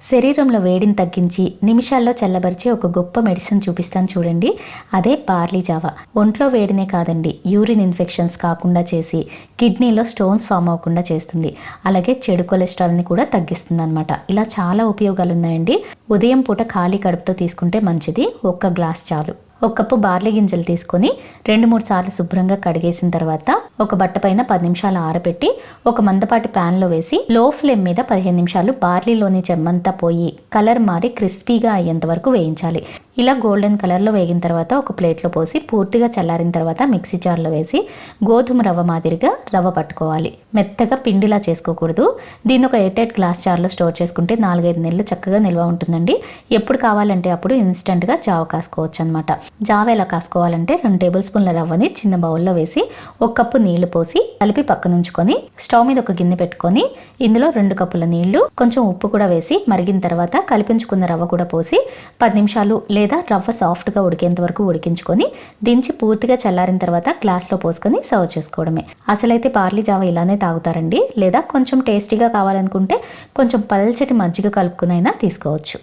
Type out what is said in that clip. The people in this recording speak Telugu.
శరీరంలో వేడిని తగ్గించి నిమిషాల్లో చల్లబరిచే ఒక గొప్ప మెడిసిన్ చూపిస్తాను చూడండి. అదే బార్లీ జావా. ఒంట్లో వేడినే కాదండి, యూరిన్ ఇన్ఫెక్షన్స్ కాకుండా చేసి కిడ్నీలో స్టోన్స్ ఫామ్ అవ్వకుండా చేస్తుంది. అలాగే చెడు కొలెస్ట్రాల్ని కూడా తగ్గిస్తుంది అనమాట. ఇలా చాలా ఉపయోగాలు ఉన్నాయండి. ఉదయం పూట ఖాళీ కడుపుతో తీసుకుంటే మంచిది. 1 గ్లాస్ చాలు. 1 కప్పు బార్లీ గింజలు తీసుకొని 2-3 సార్లు శుభ్రంగా కడిగేసిన తర్వాత ఒక బట్ట పైన 10 నిమిషాలు ఆరబెట్టి ఒక మందపాటి ప్యాన్లో వేసి లో ఫ్లేమ్ మీద 15 నిమిషాలు బార్లీలోని చెమ్మంతా పోయి కలర్ మారి క్రిస్పీగా అయ్యేంత వరకు వేయించాలి. ఇలా గోల్డెన్ కలర్లో వేగిన తర్వాత ఒక ప్లేట్లో పోసి పూర్తిగా చల్లారిన తర్వాత మిక్సీ జార్లో వేసి గోధుమ రవ్వ మాదిరిగా రవ్వ పట్టుకోవాలి. మెత్తగా పిండిలా చేసుకోకూడదు. దీన్ని ఒక ఎయిర్ టైట్ గ్లాస్ జార్లో స్టోర్ చేసుకుంటే 4-5 నెలలు చక్కగా నిల్వ ఉంటుందండి. ఎప్పుడు కావాలంటే అప్పుడు ఇన్స్టెంట్గా జావ కాసుకోవచ్చు అనమాట. జావ ఎలా కాసుకోవాలంటే 2 టేబుల్ స్పూన్ల రవ్వని చిన్న బౌల్లో వేసి 1 కప్పు నీళ్లు పోసి కలిపి పక్కన ఉంచుకొని స్టవ్ మీద ఒక గిన్నె పెట్టుకొని ఇందులో 2 కప్పుల నీళ్లు కొంచెం ఉప్పు కూడా వేసి మరిగిన తర్వాత కలిపించుకున్న రవ్వ కూడా పోసి 10 నిమిషాలు లేదా రవ్వ సాఫ్ట్గా ఉడికేంత వరకు ఉడికించుకొని దించి పూర్తిగా చల్లారిన తర్వాత గ్లాస్లో పోసుకొని సర్వ్ చేసుకోవడమే. అసలైతే బార్లీ జావ ఇలానే తాగుతారండి. లేదా కొంచెం టేస్టీగా కావాలనుకుంటే కొంచెం పల్చటి మజ్జిగ కలుపుకునైనా తీసుకోవచ్చు.